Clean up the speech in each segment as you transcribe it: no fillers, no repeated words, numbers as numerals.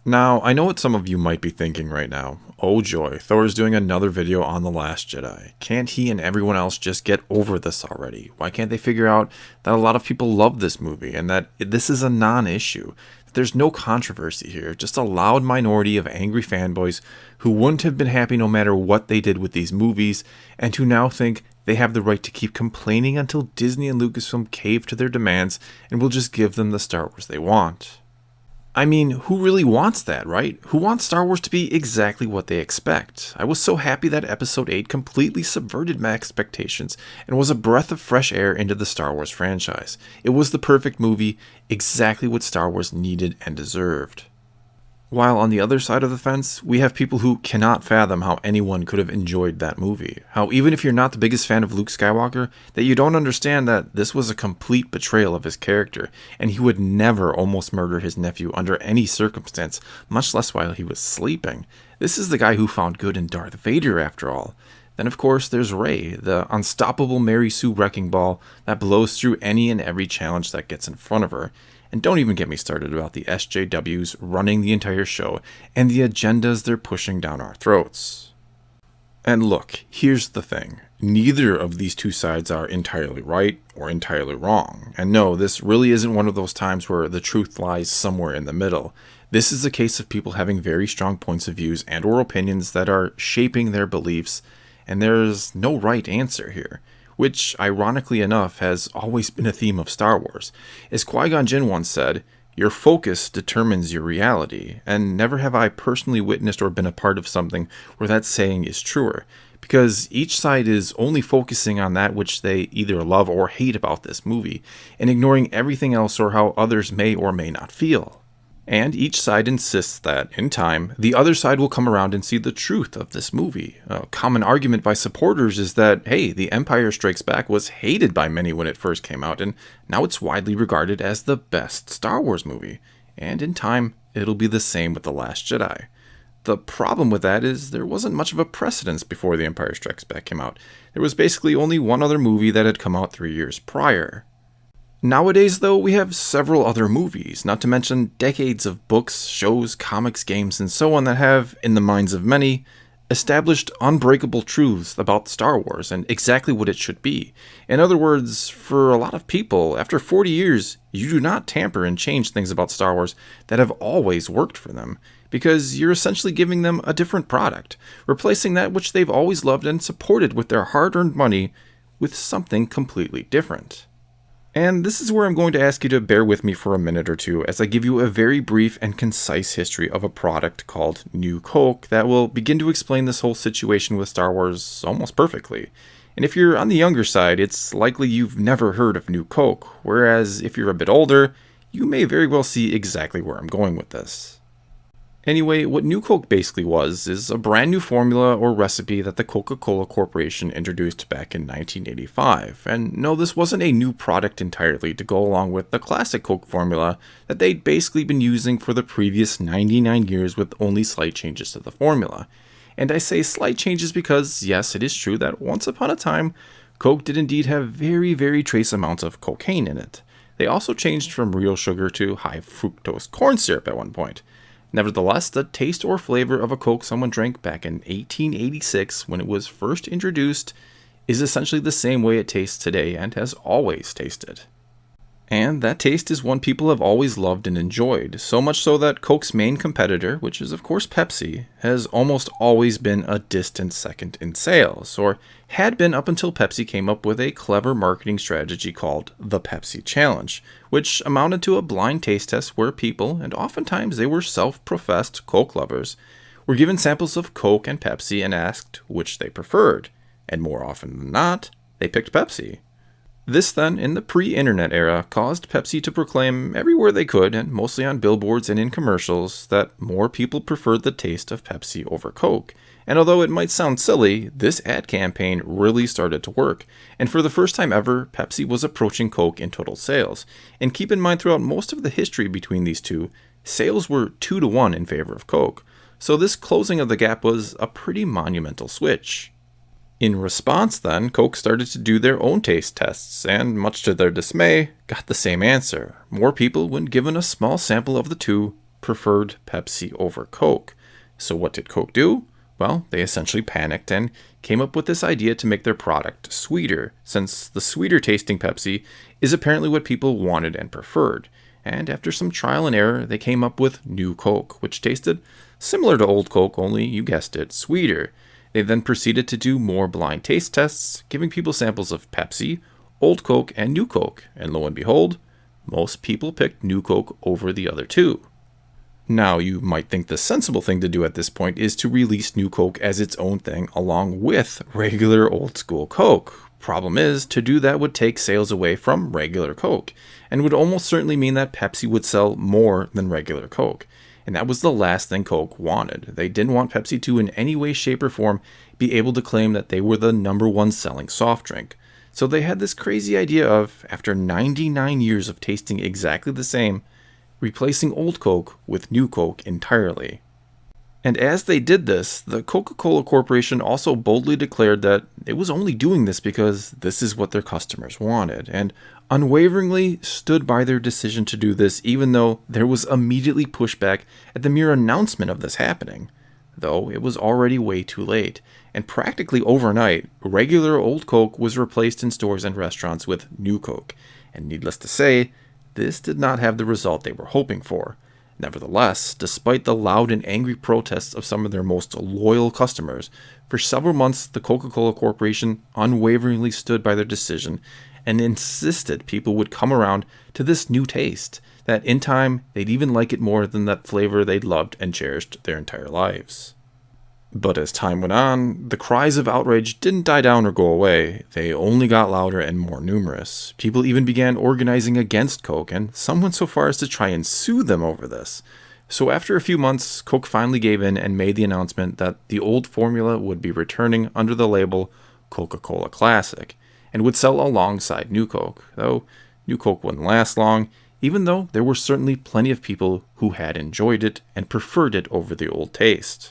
Now, I know what some of you might be thinking right now. Oh joy, Thor's doing another video on The Last Jedi. Can't he and everyone else just get over this already? Why can't they figure out that a lot of people love this movie and that this is a non-issue? There's no controversy here, just a loud minority of angry fanboys who wouldn't have been happy no matter what they did with these movies, and who now think they have the right to keep complaining until Disney and Lucasfilm cave to their demands and will just give them the Star Wars they want. I mean, who really wants that, right? Who wants Star Wars to be exactly what they expect? I was so happy that Episode 8 completely subverted my expectations and was a breath of fresh air into the Star Wars franchise. It was the perfect movie, exactly what Star Wars needed and deserved. While on the other side of the fence, we have people who cannot fathom how anyone could have enjoyed that movie. How even if you're not the biggest fan of Luke Skywalker, that you don't understand that this was a complete betrayal of his character, and he would never almost murder his nephew under any circumstance, much less while he was sleeping. This is the guy who found good in Darth Vader after all. Then of course there's Rey, the unstoppable Mary Sue wrecking ball that blows through any and every challenge that gets in front of her. And don't even get me started about the SJWs running the entire show and the agendas they're pushing down our throats. And look, here's the thing. Neither of these two sides are entirely right or entirely wrong. And no, this really isn't one of those times where the truth lies somewhere in the middle. This is a case of people having very strong points of views and or opinions that are shaping their beliefs, and there's no right answer here. Which, ironically enough, has always been a theme of Star Wars. As Qui-Gon Jinn once said, "Your focus determines your reality," and never have I personally witnessed or been a part of something where that saying is truer, because each side is only focusing on that which they either love or hate about this movie, and ignoring everything else or how others may or may not feel. And each side insists that, in time, the other side will come around and see the truth of this movie. A common argument by supporters is that, hey, The Empire Strikes Back was hated by many when it first came out, and now it's widely regarded as the best Star Wars movie. And in time, it'll be the same with The Last Jedi. The problem with that is there wasn't much of a precedence before The Empire Strikes Back came out. There was basically only one other movie that had come out 3 years prior. Nowadays, though, we have several other movies, not to mention decades of books, shows, comics, games, and so on that have, in the minds of many, established unbreakable truths about Star Wars and exactly what it should be. In other words, for a lot of people, after 40 years, you do not tamper and change things about Star Wars that have always worked for them, because you're essentially giving them a different product, replacing that which they've always loved and supported with their hard-earned money with something completely different. And this is where I'm going to ask you to bear with me for a minute or two as I give you a very brief and concise history of a product called New Coke that will begin to explain this whole situation with Star Wars almost perfectly. And if you're on the younger side, it's likely you've never heard of New Coke, whereas if you're a bit older, you may very well see exactly where I'm going with this. Anyway, what New Coke basically was is a brand new formula or recipe that the Coca-Cola Corporation introduced back in 1985. And no, this wasn't a new product entirely to go along with the classic Coke formula that they'd basically been using for the previous 99 years with only slight changes to the formula. And I say slight changes because, yes, it is true that once upon a time, Coke did indeed have very, very trace amounts of cocaine in it. They also changed from real sugar to high fructose corn syrup at one point. Nevertheless, the taste or flavor of a Coke someone drank back in 1886 when it was first introduced is essentially the same way it tastes today and has always tasted. And that taste is one people have always loved and enjoyed, so much so that Coke's main competitor, which is of course Pepsi, has almost always been a distant second in sales, or had been up until Pepsi came up with a clever marketing strategy called the Pepsi Challenge, which amounted to a blind taste test where people, and oftentimes they were self-professed Coke lovers, were given samples of Coke and Pepsi and asked which they preferred, and more often than not, they picked Pepsi. This then, in the pre-internet era, caused Pepsi to proclaim everywhere they could, and mostly on billboards and in commercials, that more people preferred the taste of Pepsi over Coke. And although it might sound silly, this ad campaign really started to work, and for the first time ever, Pepsi was approaching Coke in total sales. And keep in mind, throughout most of the history between these two, sales were 2-1 in favor of Coke. So this closing of the gap was a pretty monumental switch. In response then, Coke started to do their own taste tests, and much to their dismay, got the same answer. More people, when given a small sample of the two, preferred Pepsi over Coke. So what did Coke do? Well, they essentially panicked and came up with this idea to make their product sweeter, since the sweeter tasting Pepsi is apparently what people wanted and preferred. And after some trial and error, they came up with New Coke, which tasted similar to Old Coke, only, you guessed it, sweeter. They then proceeded to do more blind taste tests, giving people samples of Pepsi, Old Coke, and New Coke, and lo and behold, most people picked New Coke over the other two. Now, you might think the sensible thing to do at this point is to release New Coke as its own thing along with regular old school Coke. Problem is, to do that would take sales away from regular Coke, and would almost certainly mean that Pepsi would sell more than regular Coke. And that was the last thing Coke wanted. They didn't want Pepsi to in any way, shape, or form be able to claim that they were the #1 selling soft drink. So they had this crazy idea of, after 99 years of tasting exactly the same, replacing Old Coke with New Coke entirely. And as they did this, the Coca-Cola Corporation also boldly declared that it was only doing this because this is what their customers wanted, and unwaveringly stood by their decision to do this even though there was immediately pushback at the mere announcement of this happening. Though it was already way too late, and practically overnight, regular Old Coke was replaced in stores and restaurants with New Coke, and needless to say, this did not have the result they were hoping for. Nevertheless, despite the loud and angry protests of some of their most loyal customers, for several months the Coca-Cola Corporation unwaveringly stood by their decision and insisted people would come around to this new taste, that in time they'd even like it more than that flavor they'd loved and cherished their entire lives. But as time went on, the cries of outrage didn't die down or go away. They only got louder and more numerous. People even began organizing against Coke, and some went so far as to try and sue them over this. So after a few months, Coke finally gave in and made the announcement that the old formula would be returning under the label Coca-Cola Classic, and would sell alongside New Coke, though New Coke wouldn't last long, even though there were certainly plenty of people who had enjoyed it and preferred it over the old taste.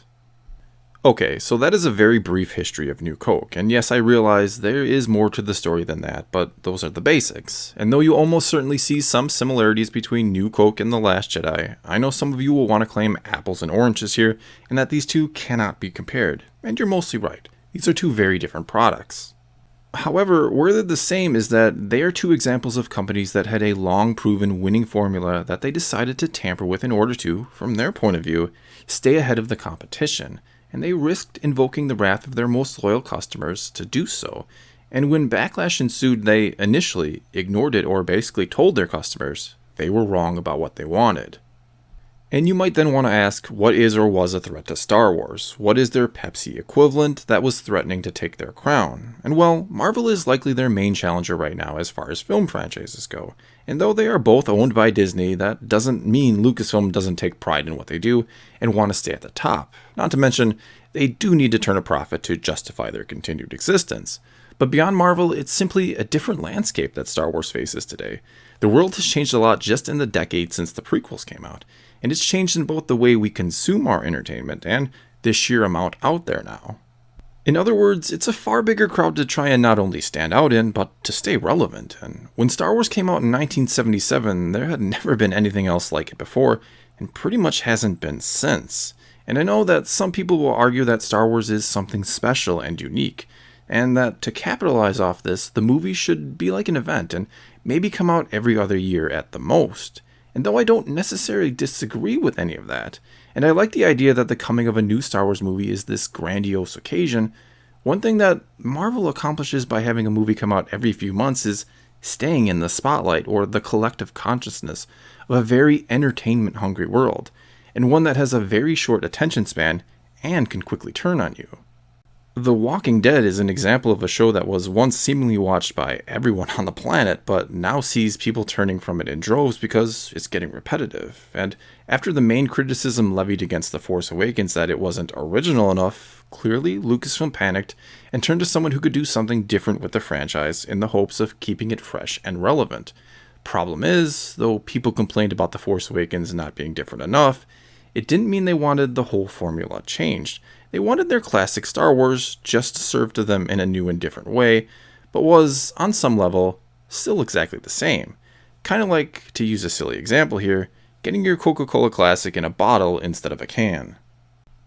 Okay, so that is a very brief history of New Coke, and yes, I realize there is more to the story than that, but those are the basics. And though you almost certainly see some similarities between New Coke and The Last Jedi, I know some of you will want to claim apples and oranges here, and that these two cannot be compared, and you're mostly right. These are two very different products. However, where they're the same is that they are two examples of companies that had a long-proven winning formula that they decided to tamper with in order to, from their point of view, stay ahead of the competition. And they risked invoking the wrath of their most loyal customers to do so. And when backlash ensued, they initially ignored it or basically told their customers they were wrong about what they wanted. And you might then want to ask, what is or was a threat to Star Wars? What is their Pepsi equivalent that was threatening to take their crown? And well, Marvel is likely their main challenger right now as far as film franchises go. And though they are both owned by Disney, that doesn't mean Lucasfilm doesn't take pride in what they do and want to stay at the top. Not to mention, they do need to turn a profit to justify their continued existence. But beyond Marvel, it's simply a different landscape that Star Wars faces today. The world has changed a lot just in the decade since the prequels came out, and it's changed in both the way we consume our entertainment and the sheer amount out there now. In other words, it's a far bigger crowd to try and not only stand out in, but to stay relevant. And when Star Wars came out in 1977, there had never been anything else like it before, and pretty much hasn't been since. And I know that some people will argue that Star Wars is something special and unique, and that to capitalize off this, the movie should be like an event and maybe come out every other year at the most. And though I don't necessarily disagree with any of that, and I like the idea that the coming of a new Star Wars movie is this grandiose occasion, one thing that Marvel accomplishes by having a movie come out every few months is staying in the spotlight or the collective consciousness of a very entertainment-hungry world, and one that has a very short attention span and can quickly turn on you. The Walking Dead is an example of a show that was once seemingly watched by everyone on the planet, but now sees people turning from it in droves because it's getting repetitive. And after the main criticism levied against The Force Awakens that it wasn't original enough, clearly Lucasfilm panicked and turned to someone who could do something different with the franchise in the hopes of keeping it fresh and relevant. Problem is, though people complained about The Force Awakens not being different enough, it didn't mean they wanted the whole formula changed. They wanted their classic Star Wars just to serve to them in a new and different way, but was, on some level, still exactly the same. Kind of like, to use a silly example here, getting your Coca-Cola Classic in a bottle instead of a can.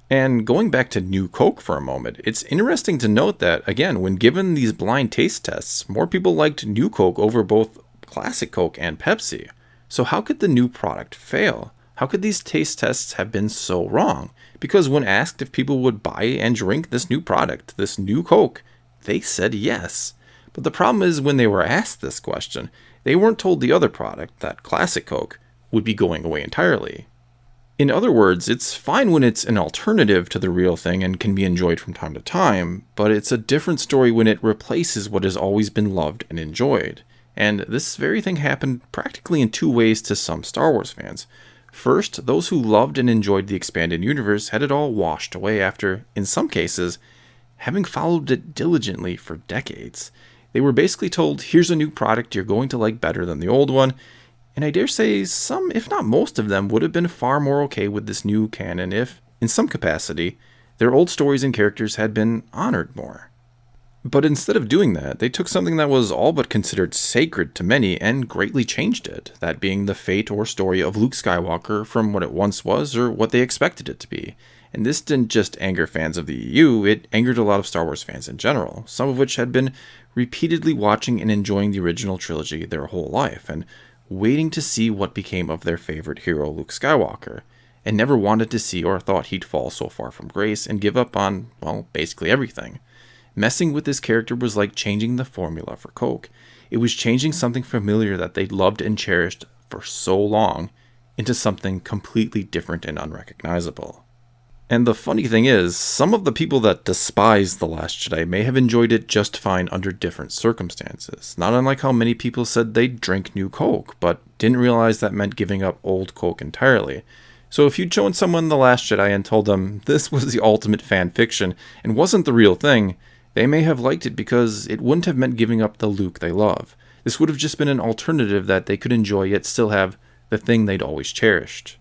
And going back to New Coke for a moment, it's interesting to note that, again, when given these blind taste tests, more people liked New Coke over both Classic Coke and Pepsi. So how could the new product fail? How could these taste tests have been so wrong? Because when asked if people would buy and drink this new product, this new Coke, they said yes. But the problem is when they were asked this question, they weren't told the other product, that Classic Coke, would be going away entirely. In other words, it's fine when it's an alternative to the real thing and can be enjoyed from time to time, but it's a different story when it replaces what has always been loved and enjoyed. And this very thing happened practically in two ways to some Star Wars fans. First, those who loved and enjoyed the expanded universe had it all washed away after, in some cases, having followed it diligently for decades. They were basically told, here's a new product you're going to like better than the old one, and I dare say some, if not most of them, would have been far more okay with this new canon if, in some capacity, their old stories and characters had been honored more. But instead of doing that, they took something that was all but considered sacred to many and greatly changed it, that being the fate or story of Luke Skywalker from what it once was or what they expected it to be. And this didn't just anger fans of the EU, it angered a lot of Star Wars fans in general, some of which had been repeatedly watching and enjoying the original trilogy their whole life, and waiting to see what became of their favorite hero, Luke Skywalker, and never wanted to see or thought he'd fall so far from grace and give up on, well, basically everything. Messing with this character was like changing the formula for Coke. It was changing something familiar that they'd loved and cherished for so long into something completely different and unrecognizable. And the funny thing is, some of the people that despise The Last Jedi may have enjoyed it just fine under different circumstances, not unlike how many people said they'd drink New Coke, but didn't realize that meant giving up old Coke entirely. So if you'd shown someone The Last Jedi and told them this was the ultimate fan fiction and wasn't the real thing, they may have liked it because it wouldn't have meant giving up the Luke they love. This would have just been an alternative that they could enjoy yet still have the thing they'd always cherished.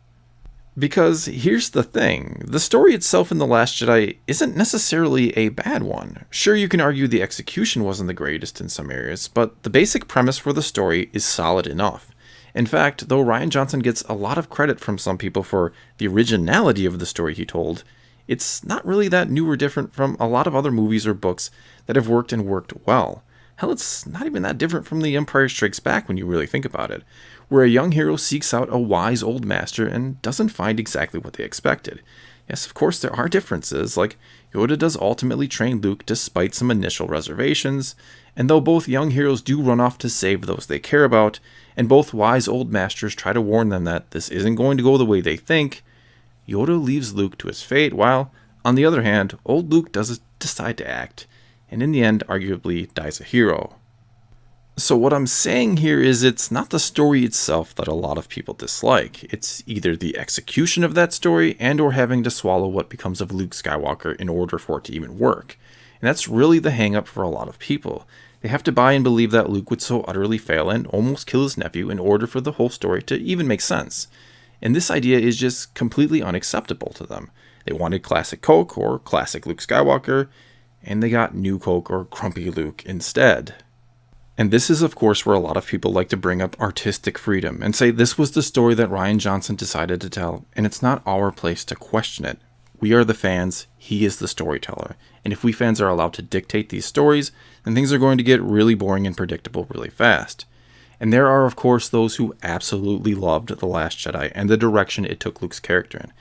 Because here's the thing, the story itself in The Last Jedi isn't necessarily a bad one. Sure, you can argue the execution wasn't the greatest in some areas, but the basic premise for the story is solid enough. In fact, though Rian Johnson gets a lot of credit from some people for the originality of the story he told, it's not really that new or different from a lot of other movies or books that have worked and worked well. Hell, it's not even that different from The Empire Strikes Back when you really think about it, where a young hero seeks out a wise old master and doesn't find exactly what they expected. Yes, of course there are differences, like Yoda does ultimately train Luke despite some initial reservations, and though both young heroes do run off to save those they care about, and both wise old masters try to warn them that this isn't going to go the way they think, Yoda leaves Luke to his fate, while, on the other hand, old Luke does decide to act, and in the end arguably dies a hero. So what I'm saying here is it's not the story itself that a lot of people dislike. It's either the execution of that story and or having to swallow what becomes of Luke Skywalker in order for it to even work. And that's really the hang-up for a lot of people. They have to buy and believe that Luke would so utterly fail and almost kill his nephew in order for the whole story to even make sense. And this idea is just completely unacceptable to them. They wanted classic Coke or classic Luke Skywalker, and they got New Coke or Grumpy Luke instead. And this is, of course, where a lot of people like to bring up artistic freedom and say this was the story that Rian Johnson decided to tell, and it's not our place to question it. We are the fans, he is the storyteller, and if we fans are allowed to dictate these stories, then things are going to get really boring and predictable really fast. And there are, of course, those who absolutely loved The Last Jedi and the direction it took Luke's character in.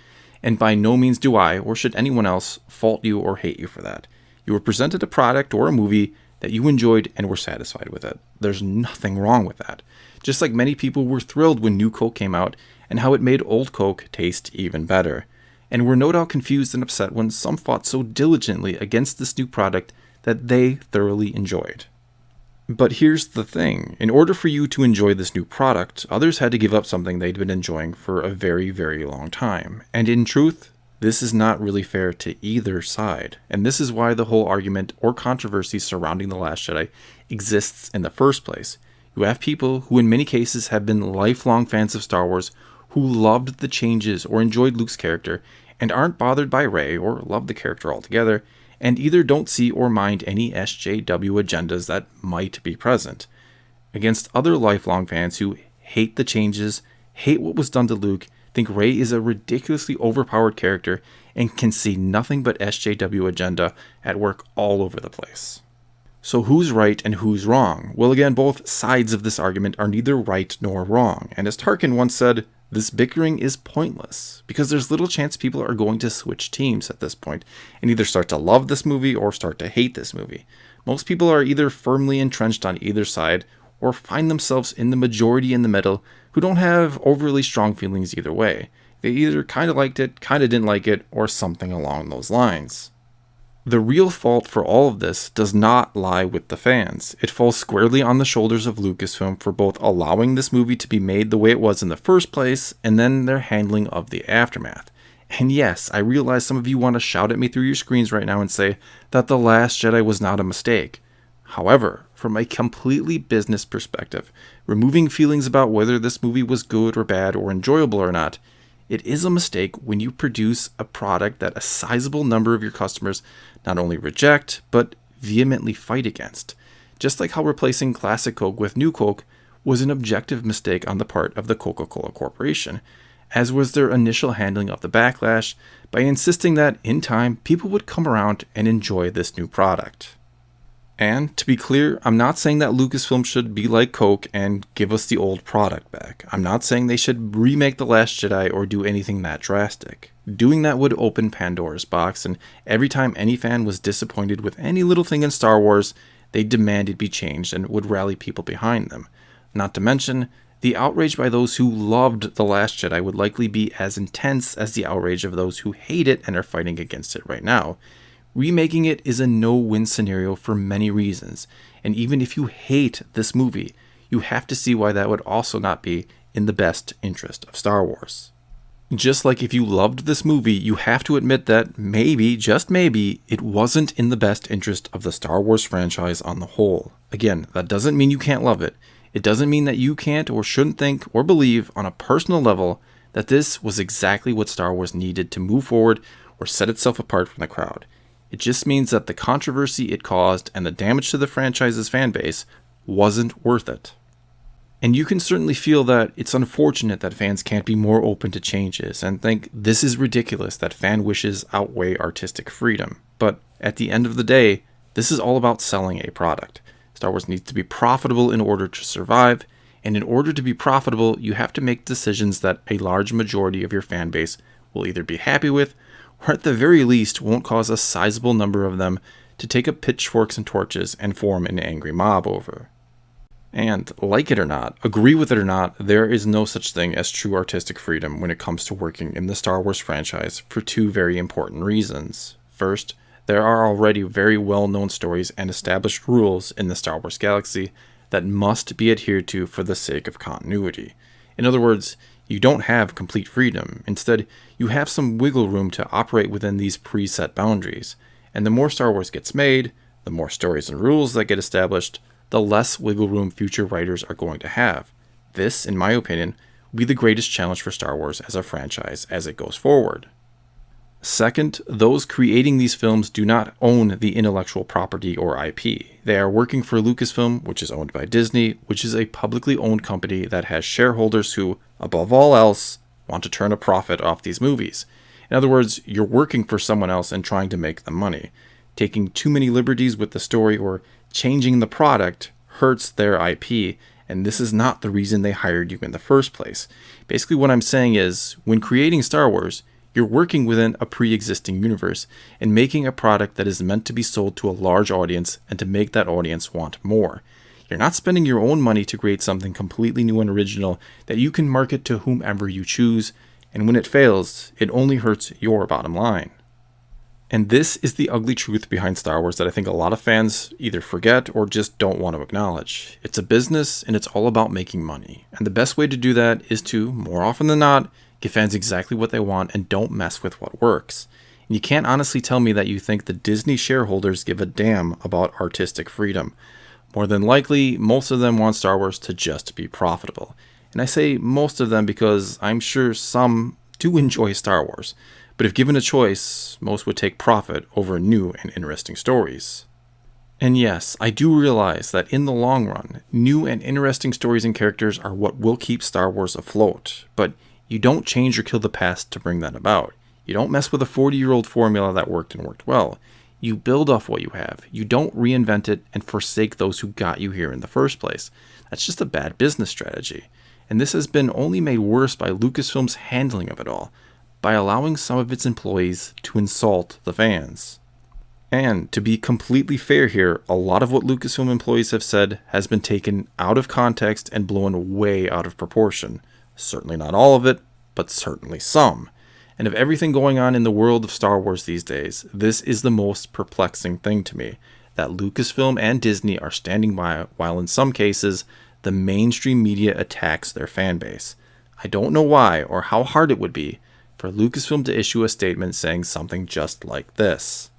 And by no means do I, or should anyone else, fault you or hate you for that. You were presented a product or a movie that you enjoyed and were satisfied with it. There's nothing wrong with that. Just like many people were thrilled when New Coke came out and how it made old Coke taste even better. And were no doubt confused and upset when some fought so diligently against this new product that they thoroughly enjoyed. But here's the thing, in order for you to enjoy this new product, others had to give up something they'd been enjoying for a very, very long time. And in truth, this is not really fair to either side, and this is why the whole argument or controversy surrounding The Last Jedi exists in the first place. You have people who in many cases have been lifelong fans of Star Wars who loved the changes or enjoyed Luke's character and aren't bothered by Rey or love the character altogether, and either don't see or mind any SJW agendas that might be present, against other lifelong fans who hate the changes hate what was done to Luke, think Rey is a ridiculously overpowered character, and can see nothing but SJW agenda at work all over the place. So who's right and who's wrong? Well, again, both sides of this argument are neither right nor wrong. And as Tarkin once said, this bickering is pointless because there's little chance people are going to switch teams at this point and either start to love this movie or start to hate this movie. Most people are either firmly entrenched on either side or find themselves in the majority in the middle who don't have overly strong feelings either way. They either kind of liked it, kind of didn't like it, or something along those lines. The real fault for all of this does not lie with the fans. It falls squarely on the shoulders of Lucasfilm for both allowing this movie to be made the way it was in the first place, and then their handling of the aftermath. And yes, I realize some of you want to shout at me through your screens right now and say that The Last Jedi was not a mistake. However, from a completely business perspective, removing feelings about whether this movie was good or bad or enjoyable or not, it is a mistake when you produce a product that a sizable number of your customers not only reject, but vehemently fight against. Just like how replacing Classic Coke with New Coke was an objective mistake on the part of the Coca-Cola Corporation, as was their initial handling of the backlash by insisting that in time people would come around and enjoy this new product. And to be clear, I'm not saying that Lucasfilm should be like Coke and give us the old product back. I'm not saying they should remake The Last Jedi or do anything that drastic. Doing that would open Pandora's box, and every time any fan was disappointed with any little thing in Star Wars, they demanded be changed and would rally people behind them. Not to mention, the outrage by those who loved The Last Jedi would likely be as intense as the outrage of those who hate it and are fighting against it right now. Remaking it is a no-win scenario for many reasons, and even if you hate this movie, you have to see why that would also not be in the best interest of Star Wars. Just like if you loved this movie, you have to admit that maybe, just maybe, it wasn't in the best interest of the Star Wars franchise on the whole. Again, that doesn't mean you can't love it. It doesn't mean that you can't or shouldn't think or believe on a personal level that this was exactly what Star Wars needed to move forward or set itself apart from the crowd. It just means that the controversy it caused and the damage to the franchise's fan base wasn't worth it. And you can certainly feel that it's unfortunate that fans can't be more open to changes and think this is ridiculous that fan wishes outweigh artistic freedom. But at the end of the day, this is all about selling a product. Star Wars needs to be profitable in order to survive, and in order to be profitable, you have to make decisions that a large majority of your fan base will either be happy with or at the very least won't cause a sizable number of them to take up pitchforks and torches and form an angry mob over. And, like it or not, agree with it or not, there is no such thing as true artistic freedom when it comes to working in the Star Wars franchise for two very important reasons. First, there are already very well-known stories and established rules in the Star Wars galaxy that must be adhered to for the sake of continuity. In other words, you don't have complete freedom. Instead, you have some wiggle room to operate within these preset boundaries. And the more Star Wars gets made, the more stories and rules that get established, the less wiggle room future writers are going to have. This, in my opinion, will be the greatest challenge for Star Wars as a franchise as it goes forward. Second, those creating these films do not own the intellectual property or IP. They are working for Lucasfilm, which is owned by Disney, which is a publicly owned company that has shareholders who, above all else, want to turn a profit off these movies. In other words, you're working for someone else and trying to make them money. Taking too many liberties with the story or changing the product hurts their IP, and this is not the reason they hired you in the first place. Basically, what I'm saying is, when creating Star Wars, you're working within a pre-existing universe and making a product that is meant to be sold to a large audience and to make that audience want more. You're not spending your own money to create something completely new and original that you can market to whomever you choose, and when it fails, it only hurts your bottom line. And this is the ugly truth behind Star Wars that I think a lot of fans either forget or just don't want to acknowledge. It's a business and it's all about making money. And the best way to do that is to, more often than not, give fans exactly what they want and don't mess with what works. And you can't honestly tell me that you think the Disney shareholders give a damn about artistic freedom. More than likely, most of them want Star Wars to just be profitable. And I say most of them because I'm sure some do enjoy Star Wars. But if given a choice, most would take profit over new and interesting stories. And yes, I do realize that in the long run, new and interesting stories and characters are what will keep Star Wars afloat, but you don't change or kill the past to bring that about. You don't mess with a 40-year-old formula that worked and worked well. You build off what you have. You don't reinvent it and forsake those who got you here in the first place. That's just a bad business strategy. And this has been only made worse by Lucasfilm's handling of it all, by allowing some of its employees to insult the fans. And to be completely fair here, a lot of what Lucasfilm employees have said has been taken out of context and blown way out of proportion. Certainly not all of it, but certainly some. And of everything going on in the world of Star Wars these days, this is the most perplexing thing to me, that Lucasfilm and Disney are standing by while in some cases, the mainstream media attacks their fan base. I don't know why or how hard it would be for Lucasfilm to issue a statement saying something just like this.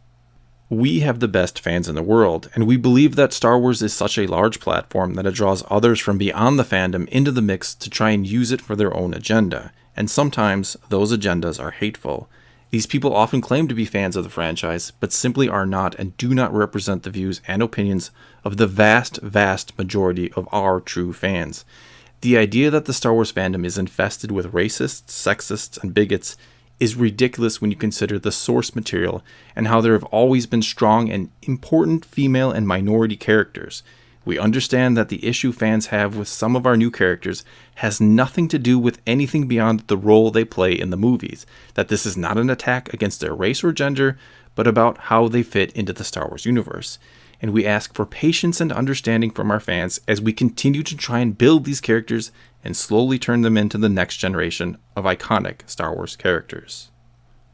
We have the best fans in the world, and we believe that Star Wars is such a large platform that it draws others from beyond the fandom into the mix to try and use it for their own agenda, and sometimes those agendas are hateful. These people often claim to be fans of the franchise, but simply are not and do not represent the views and opinions of the vast, vast majority of our true fans. The idea that the Star Wars fandom is infested with racists, sexists, and bigots is ridiculous when you consider the source material and how there have always been strong and important female and minority characters. We understand that the issue fans have with some of our new characters has nothing to do with anything beyond the role they play in the movies, that this is not an attack against their race or gender, but about how they fit into the Star Wars universe. And we ask for patience and understanding from our fans as we continue to try and build these characters and slowly turn them into the next generation of iconic Star Wars characters.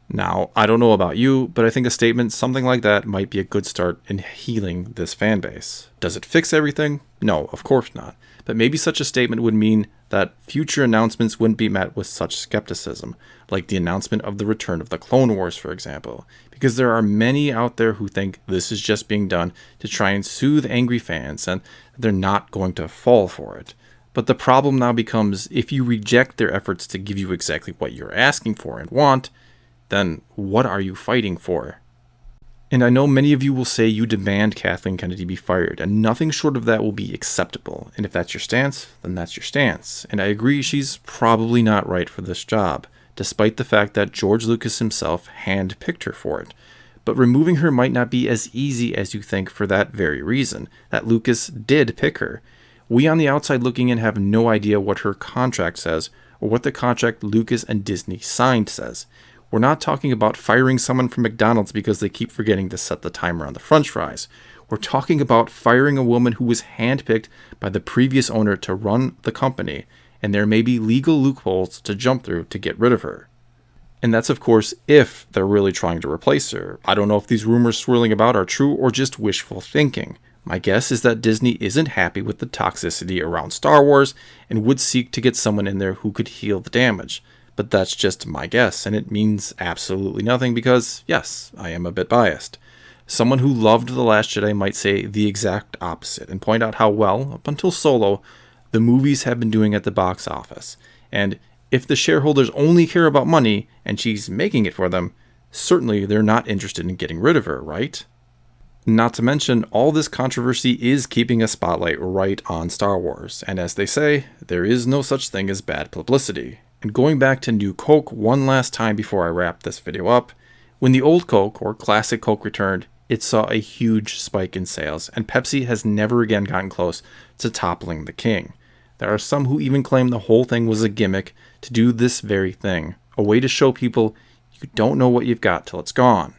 Now, I don't know about you, but I think a statement something like that might be a good start in healing this fan base. Does it fix everything? No, of course not. But maybe such a statement would mean that future announcements wouldn't be met with such skepticism, like the announcement of the return of the Clone Wars, for example, because there are many out there who think this is just being done to try and soothe angry fans, and they're not going to fall for it. But the problem now becomes, if you reject their efforts to give you exactly what you're asking for and want, then what are you fighting for? And I know many of you will say you demand Kathleen Kennedy be fired, and nothing short of that will be acceptable. And if that's your stance, then that's your stance. And I agree she's probably not right for this job, despite the fact that George Lucas himself handpicked her for it. But removing her might not be as easy as you think for that very reason, that Lucas did pick her. We on the outside looking in have no idea what her contract says, or what the contract Lucas and Disney signed says. We're not talking about firing someone from McDonald's because they keep forgetting to set the timer on the french fries. We're talking about firing a woman who was handpicked by the previous owner to run the company, and there may be legal loopholes to jump through to get rid of her. And that's, of course, if they're really trying to replace her. I don't know if these rumors swirling about are true or just wishful thinking. My guess is that Disney isn't happy with the toxicity around Star Wars and would seek to get someone in there who could heal the damage. But that's just my guess, and it means absolutely nothing because, yes, I am a bit biased. Someone who loved The Last Jedi might say the exact opposite and point out how well, up until Solo, the movies have been doing at the box office. And if the shareholders only care about money and she's making it for them, certainly they're not interested in getting rid of her, right? Not to mention, all this controversy is keeping a spotlight right on Star Wars, and as they say, there is no such thing as bad publicity. And going back to New Coke one last time before I wrap this video up, when the old Coke, or classic Coke, returned, it saw a huge spike in sales, and Pepsi has never again gotten close to toppling the king. There are some who even claim the whole thing was a gimmick to do this very thing, a way to show people you don't know what you've got till it's gone.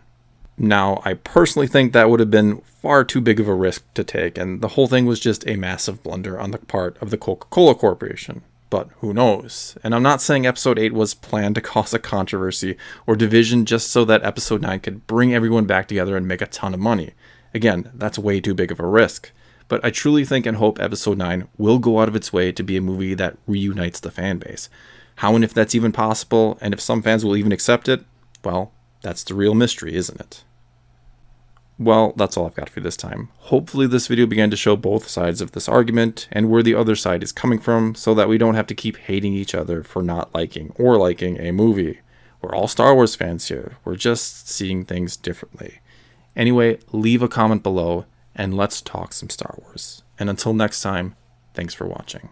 Now, I personally think that would have been far too big of a risk to take, and the whole thing was just a massive blunder on the part of the Coca-Cola Corporation. But who knows? And I'm not saying Episode 8 was planned to cause a controversy or division just so that Episode 9 could bring everyone back together and make a ton of money. Again, that's way too big of a risk. But I truly think and hope Episode 9 will go out of its way to be a movie that reunites the fan base. How and if that's even possible, and if some fans will even accept it, well, that's the real mystery, isn't it? Well, that's all I've got for you this time. Hopefully this video began to show both sides of this argument and where the other side is coming from so that we don't have to keep hating each other for not liking or liking a movie. We're all Star Wars fans here. We're just seeing things differently. Anyway, leave a comment below. and let's talk some Star Wars. And until next time, thanks for watching.